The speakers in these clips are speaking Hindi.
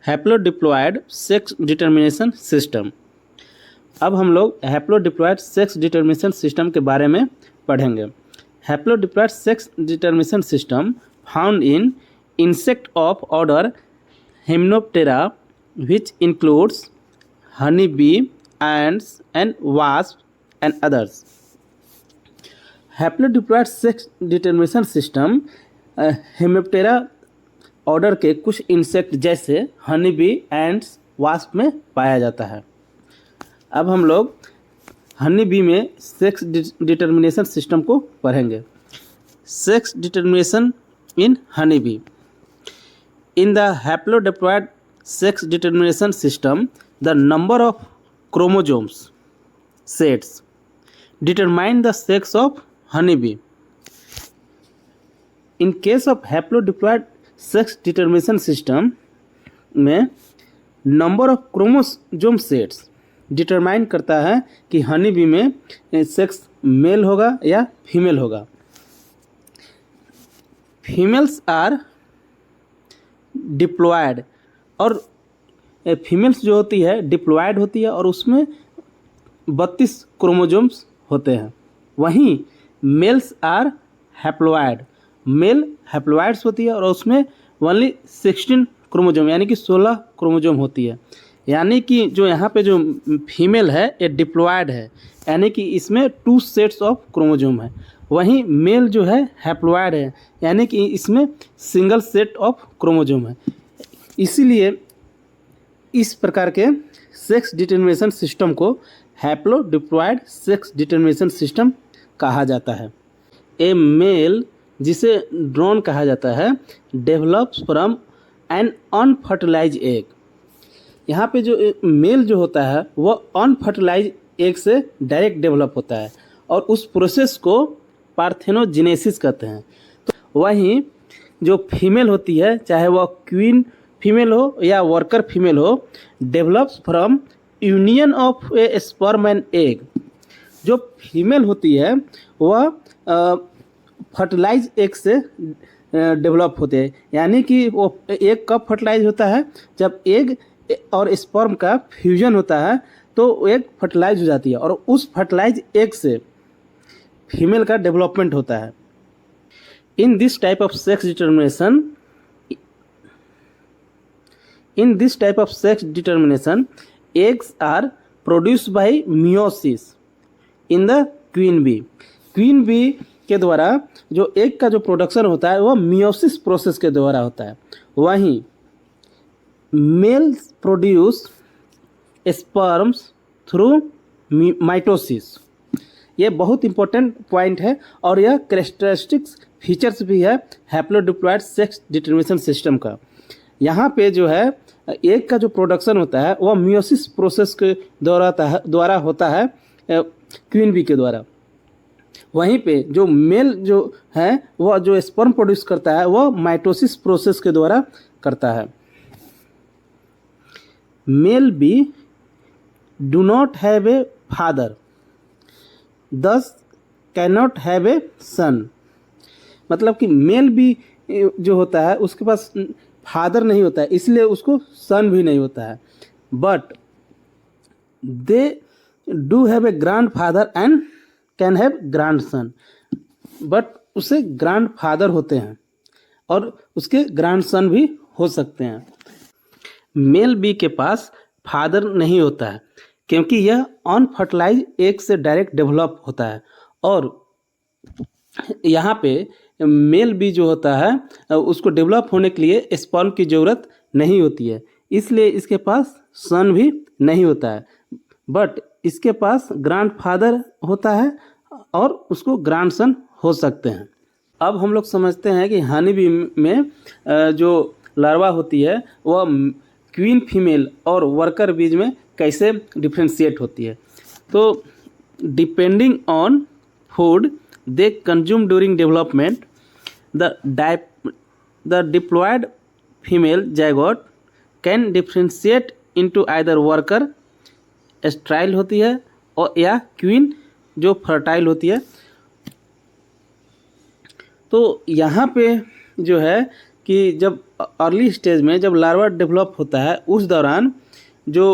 हैप्लोडिप्लॉयड सेक्स डिटर्मिनेशन सिस्टम। अब हम लोग हैप्लोडिप्लॉयड सेक्स डिटर्मिनेशन सिस्टम के बारे में पढ़ेंगे। Haplodiploid sex determination system found in insect of order Hymenoptera which includes honey bee, ants and wasp and others. Haplodiploid sex determination system Hymenoptera order के कुछ इंसेक्ट जैसे हनी बी, एंड्स, वास्प में पाया जाता है। अब हम लोग हनी बी में सेक्स डिटर्मिनेशन सिस्टम को पढ़ेंगे। Sex determination in honey bee. In the haplodiploid sex determination system the number of chromosomes sets determine the sex of honeybee. In case of haplodiploid sex determination system में number of chromosome sets determine करता है कि हनी बी में सेक्स मेल होगा या फीमेल होगा। फीमेल्स आर डिप्लॉयड, और फीमेल्स जो होती है डिप्लॉयड होती है और उसमें 32 क्रोमोसोम्स होते हैं। वहीं मेल्स आर हैप्लॉयड, मेल हैप्लॉयड्स होती है और उसमें ओनली 16 क्रोमोसोम यानी कि 16 क्रोमोसोम होती है। यानी कि जो यहाँ पे जो फीमेल है ये डिप्लॉयड है, यानी कि इसमें 2 सेट्स ऑफ क्रोमोसोम है। वहीं मेल जो है हैप्लॉयड है, यानी कि इसमें सिंगल सेट ऑफ क्रोमोसोम है। इसीलिए इस प्रकार के सेक्स डिटर्मिनेशन सिस्टम को हैप्लोडिप्लॉयड सेक्स डिटर्मिनेशन सिस्टम कहा जाता है। ए मेल, जिसे ड्रोन कहा जाता है, develops from an unfertilise egg. यहाँ पे जो मेल जो होता है वह अनफर्टिलाइज एग से डायरेक्ट डेवलप होता है और उस प्रोसेस को पार्थेनोजेनेसिस कहते हैं। तो वहीं जो फीमेल होती है, चाहे वह क्वीन फीमेल हो या वर्कर फीमेल हो, develops from union of A sperm and egg. जो फीमेल होती है वह फर्टिलाइज एग से डेवलप होते हैं, यानी कि वो एग कब फर्टिलाइज होता है, जब एग और स्पर्म का फ्यूजन होता है तो एग फर्टिलाइज हो जाती है और उस फर्टिलाइज एग से फीमेल का डेवलपमेंट होता है। In this type of sex determination In this type of sex determination, eggs are produced by meiosis in the queen bee. Queen bee के द्वारा जो एग का जो प्रोडक्शन होता है वह मियोसिस प्रोसेस के द्वारा होता है। वहीं males produce sperms through mitosis. ये बहुत इंपॉर्टेंट पॉइंट है और यह कैरेक्टरिस्टिक्स फीचर्स भी है हैप्लोडिप्लॉयड सेक्स डिटर्मिनेशन सिस्टम का। यहाँ पे जो है एग का जो प्रोडक्शन होता है वह मियोसिस प्रोसेस के द्वारा होता है क्वीन बी के द्वारा। वहीं पे जो मेल जो है वह जो स्पर्म प्रोड्यूस करता है वह माइटोसिस प्रोसेस के द्वारा करता है। Male bee do not have a father, thus can not have a son. मतलब कि मेल बी जो होता है उसके पास फादर नहीं होता है, इसलिए उसको सन भी नहीं होता है। But they do have a grand father and can have grand son. But उसे ग्रैंड फादर होते हैं और उसके ग्रैंड सन भी हो सकते हैं। मेल बी के पास फादर नहीं होता है क्योंकि यह अनफर्टिलाइज एग से डायरेक्ट डेवलप होता है और यहाँ पे मेल बी जो होता है उसको डेवलप होने के लिए स्पर्म की ज़रूरत नहीं होती है, इसलिए इसके पास सन भी नहीं होता है। बट इसके पास ग्रैंड फादर होता है और उसको ग्रैंड सन हो सकते हैं। अब हम लोग समझते हैं कि हनी बी में जो लार्वा होती है वह क्वीन फीमेल और वर्कर बीज में कैसे डिफ्रेंशिएट होती है। तो depending on food they consume during development, the diploid female zygote can differentiate into either worker sterile होती है और या क्वीन जो फर्टाइल होती है। तो यहाँ पे जो है कि जब अर्ली स्टेज में जब लार्वा डेवलप होता है उस दौरान जो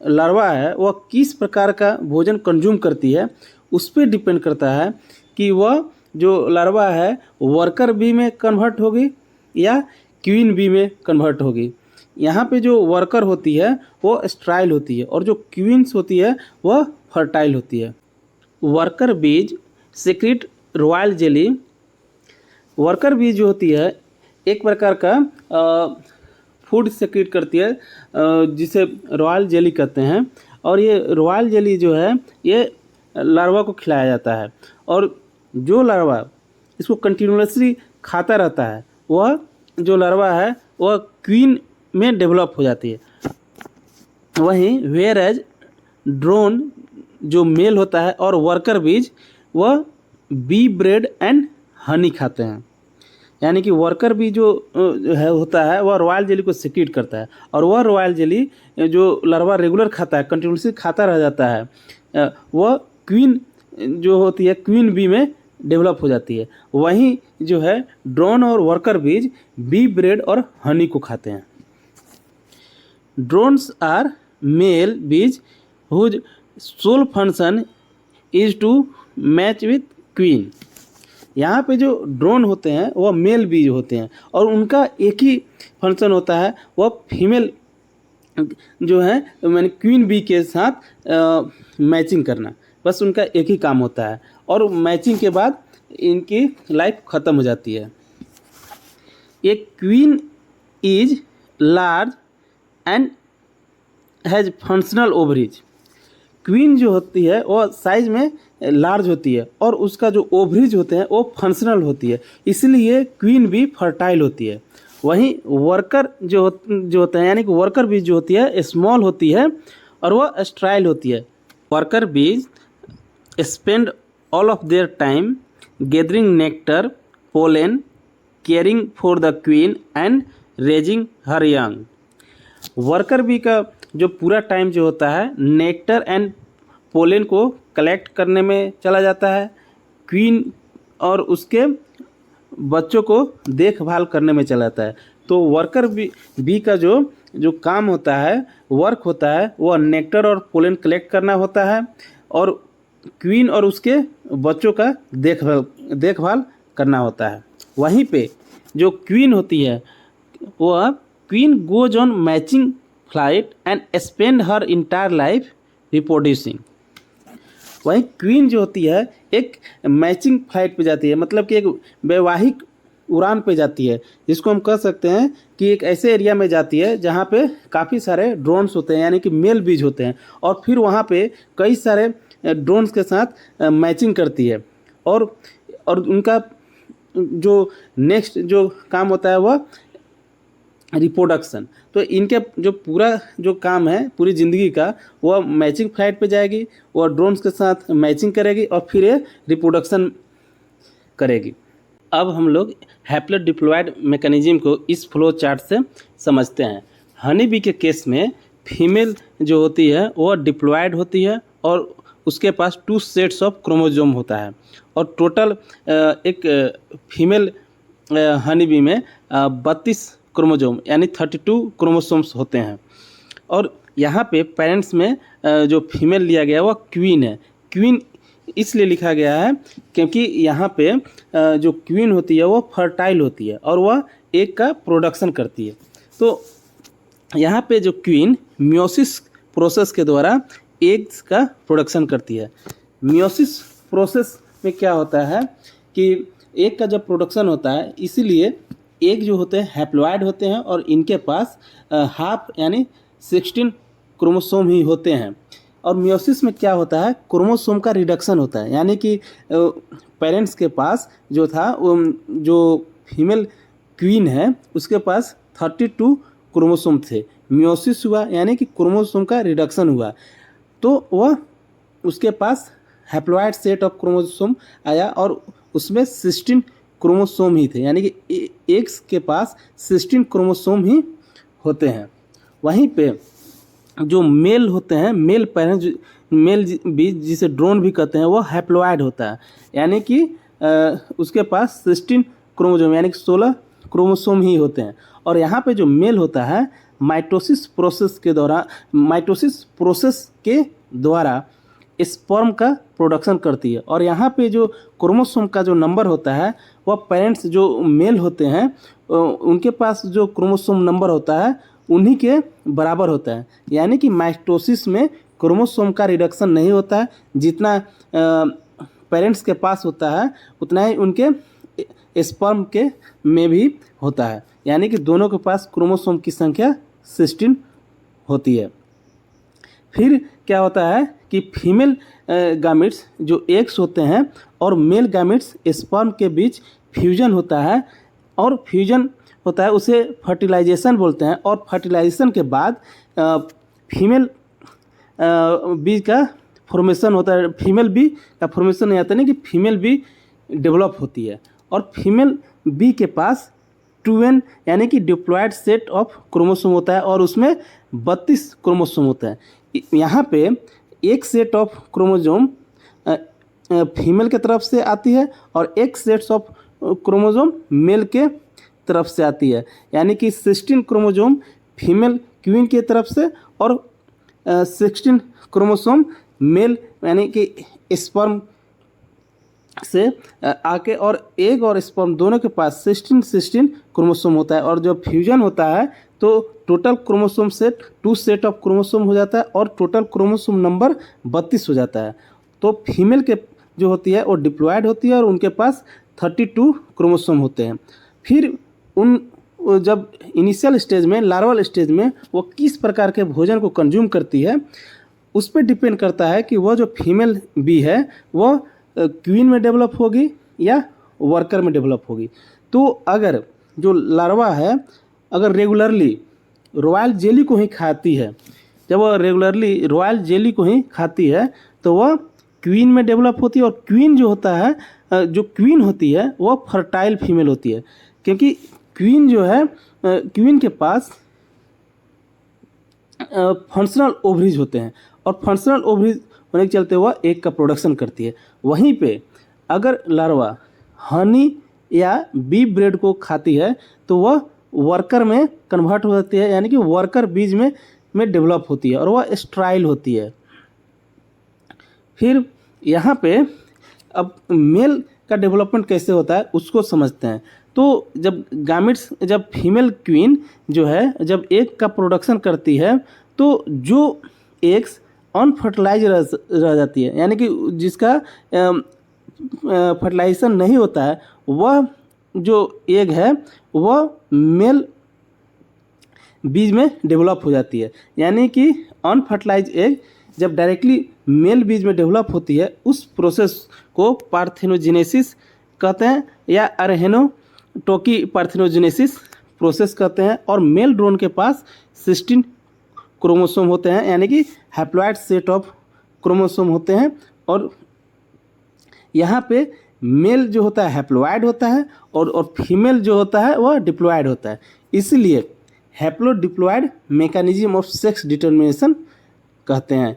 लार्वा है वह किस प्रकार का भोजन कंज्यूम करती है उस पर डिपेंड करता है कि वह जो लार्वा है वर्कर बी में कन्वर्ट होगी या क्वीन बी में कन्वर्ट होगी। यहाँ पे जो वर्कर होती है वो स्ट्राइल होती है और जो क्वीन्स होती है वह फर्टाइल होती है। वर्कर बीज सेक्रेट रॉयल जेली। वर्कर बीज जो होती है एक प्रकार का फूड सेक्रेट करती है जिसे रॉयल जेली कहते हैं, और ये रॉयल जेली जो है ये लार्वा को खिलाया जाता है और जो लार्वा इसको कंटिन्यूसली खाता रहता है वह जो लार्वा है वह क्वीन में डेवलप हो जाती है। वहीं वेयर एज ड्रोन जो मेल होता है और वर्कर बीज वह बी ब्रेड एंड हनी खाते हैं। यानी कि वर्कर बी जो है होता है वह रॉयल जेली को सेक्रेट करता है और वह रॉयल जेली जो लार्वा रेगुलर खाता है कंटिन्यूसली खाता रह जाता है वह क्वीन जो होती है क्वीन बी में डेवलप हो जाती है। वहीं जो है ड्रोन और वर्कर बीज बी ब्रेड और हनी को खाते हैं। Drones are male bees whose sole function is to match with queen. यहाँ पे जो ड्रोन होते हैं वह मेल बीज होते हैं और उनका एक ही फंक्शन होता है वह फीमेल जो है मैंने क्वीन बी के साथ मैचिंग करना, बस उनका एक ही काम होता है और मैचिंग के बाद इनकी लाइफ ख़त्म हो जाती है। एक queen is large and has functional ovaries. Queen जो होती है वह साइज में लार्ज होती है और उसका जो ओवरीज होते हैं वो फंक्शनल होती है, इसलिए क्वीन भी फर्टाइल होती है। वहीं वर्कर जो होते हैं यानी कि वर्कर बीज जो होती है स्मॉल होती है और वह स्ट्राइल होती है। वर्कर बीज spend all of their time gathering nectar pollen caring for the queen and raising her young. Worker bee का जो पूरा टाइम जो होता है नेक्टर एंड पोलन को कलेक्ट करने में चला जाता है, क्वीन और उसके बच्चों को देखभाल करने में चला जाता है। तो वर्कर बी का जो काम होता है वर्क होता है वह नेक्टर और पोलन कलेक्ट करना होता है और क्वीन और उसके बच्चों का देखभाल करना होता है। वहीं पे जो क्वीन होती है वह queen goes on matching flight and spend her entire life reproducing. वहीं क्वीन जो होती है एक मैचिंग फ्लाइट पे जाती है, मतलब कि एक वैवाहिक उड़ान पे जाती है, जिसको हम कह सकते हैं कि एक ऐसे एरिया में जाती है जहाँ पे काफ़ी सारे ड्रोन्स होते हैं यानी कि मेल बीज होते हैं और फिर वहाँ पे कई सारे ड्रोन्स के साथ मैचिंग करती है और उनका जो नेक्स्ट जो काम होता है वह रिप्रोडक्शन। तो इनके जो पूरा जो काम है पूरी ज़िंदगी का वह मैचिंग फ्लाइट पे जाएगी, वह ड्रोन्स के साथ मैचिंग करेगी और फिर ये रिप्रोडक्शन करेगी। अब हम लोग हैप्लो डिप्लॉयड मैकेनिज्म को इस फ्लो चार्ट से समझते हैं। हनी बी के केस में फीमेल जो होती है वह डिप्लॉयड होती है और उसके पास 2 सेट्स ऑफ क्रोमोसोम होता है और टोटल एक फीमेल हनी बी में 32 क्रोमोसोम यानी 32 क्रोमोसोम्स होते हैं। और यहाँ पे पेरेंट्स में जो फीमेल लिया गया वह क्वीन है। क्वीन इसलिए लिखा गया है क्योंकि यहाँ पे जो क्वीन होती है वो फर्टाइल होती है और वह एग का प्रोडक्शन करती है। तो यहाँ पे जो क्वीन मियोसिस प्रोसेस के द्वारा एग्स का प्रोडक्शन करती है। मियोसिस प्रोसेस में क्या होता है कि एग का जब प्रोडक्शन होता है इसीलिए एग जो होते हैं हैप्लॉयड होते हैं और इनके पास हाफ यानी 16 क्रोमोसोम ही होते हैं। और मियोसिस में क्या होता है क्रोमोसोम का रिडक्शन होता है, यानी कि पेरेंट्स के पास जो था जो फीमेल क्वीन है उसके पास 32 क्रोमोसोम थे। मियोसिस हुआ यानी कि क्रोमोसोम का रिडक्शन हुआ तो वह उसके पास हैप्लॉयड सेट ऑफ क्रोमोसोम आया और उसमें 16 क्रोमोसोम ही थे, यानी कि एक्स के पास 16 क्रोमोसोम ही होते हैं। वहीं पे जो मेल होते हैं मेल पेरेंट्स मेल भी जिसे ड्रोन भी कहते हैं वो हैप्लॉयड होता है, यानी कि उसके पास 16 क्रोमोसोम यानी कि 16 क्रोमोसोम ही होते हैं। और यहाँ पे जो मेल होता है माइटोसिस प्रोसेस के द्वारा स्पर्म का प्रोडक्शन करती है। और यहाँ पे जो क्रोमोसोम का जो नंबर होता है वह पेरेंट्स जो मेल होते हैं उनके पास जो क्रोमोसोम नंबर होता है उन्हीं के बराबर होता है। यानी कि माइटोसिस में क्रोमोसोम का रिडक्शन नहीं होता है, जितना पेरेंट्स के पास होता है उतना ही उनके स्पर्म के में भी होता है। यानी कि दोनों के पास क्रोमोसोम की संख्या 16 होती है। फिर क्या होता है कि फीमेल गामेट्स जो एग्स होते हैं और मेल गामेट्स स्पर्म के बीच फ्यूजन होता है, और फ्यूजन होता है उसे फर्टिलाइजेशन बोलते हैं। और फर्टिलाइजेशन के बाद फीमेल बीज का फॉर्मेशन होता है। फीमेल बी का फॉर्मेशन नहीं आता, नहीं कि फीमेल बी डेवलप होती है। और फीमेल बी के पास 2n यानी कि डिप्लॉयड सेट ऑफ क्रोमोसोम होता है, और उसमें 32 क्रोमोसोम होता है। यहाँ पे एक सेट ऑफ क्रोमोसोम फीमेल के तरफ से आती है और एक सेट्स ऑफ क्रोमोसोम मेल के तरफ से आती है। यानी कि 16 क्रोमोसोम फीमेल क्वीन की तरफ से और 16 क्रोमोसोम मेल यानी कि स्पर्म से आके, और एग और स्पर्म दोनों के पास 16 क्रोमोसोम होता है। और जब फ्यूजन होता है तो total chromosome set 2 set of chromosome हो जाता है और टोटल क्रोमोसोम नंबर 32 हो जाता है। तो फीमेल के जो होती है वो डिप्लॉयड होती है और उनके पास 32 क्रोमोसोम होते हैं। फिर जब इनिशियल स्टेज में, लार्वल स्टेज में वो किस प्रकार के भोजन को कंज्यूम करती है उस पर डिपेंड करता है कि वह जो फीमेल बी है वह क्वीन में डेवलप होगी या वर्कर में डेवलप होगी। तो अगर जो लार्वा है अगर रेगुलरली रॉयल जेली को ही खाती है, जब वह रेगुलरली रॉयल जेली को ही खाती है तो वह क्वीन में डेवलप होती है। और क्वीन जो होता है, जो क्वीन होती है वह फर्टाइल फीमेल होती है, क्योंकि क्वीन जो है क्वीन के पास फंक्शनल ओवरीज होते हैं, और फंक्शनल ओवरीज होने के चलते वह एग का प्रोडक्शन करती है। वहीं पे अगर लार्वा हनी या बी ब्रेड को खाती है तो वह वर्कर में कन्वर्ट हो जाती है, यानी कि वर्कर बीज में डेवलप होती है और वह स्ट्राइल होती है। फिर यहाँ पे अब मेल का डेवलपमेंट कैसे होता है उसको समझते हैं। तो जब फीमेल क्वीन जो है जब एग का प्रोडक्शन करती है तो जो एग्स अनफर्टिलाइज रह जाती है, यानी कि जिसका फर्टिलाइजेशन नहीं होता है, वह जो एग है वह मेल बीज में डेवलप हो जाती है। यानी कि अनफर्टिलाइज एग जब डायरेक्टली मेल बीज में डेवलप होती है उस प्रोसेस को पार्थेनोजेनेसिस कहते हैं या अरहेनोटोकी पार्थेनोजेनेसिस प्रोसेस कहते हैं। और मेल ड्रोन के पास 16 क्रोमोसोम होते हैं, यानी कि हैप्लॉइड सेट ऑफ क्रोमोसोम होते हैं। और यहाँ पे मेल जो होता है हैप्लॉइड होता है और फीमेल जो होता है वह डिप्लॉइड होता है। इसलिए हैप्लोडिप्लॉइड मैकेनिज्म ऑफ सेक्स डिटर्मिनेशन कहते हैं।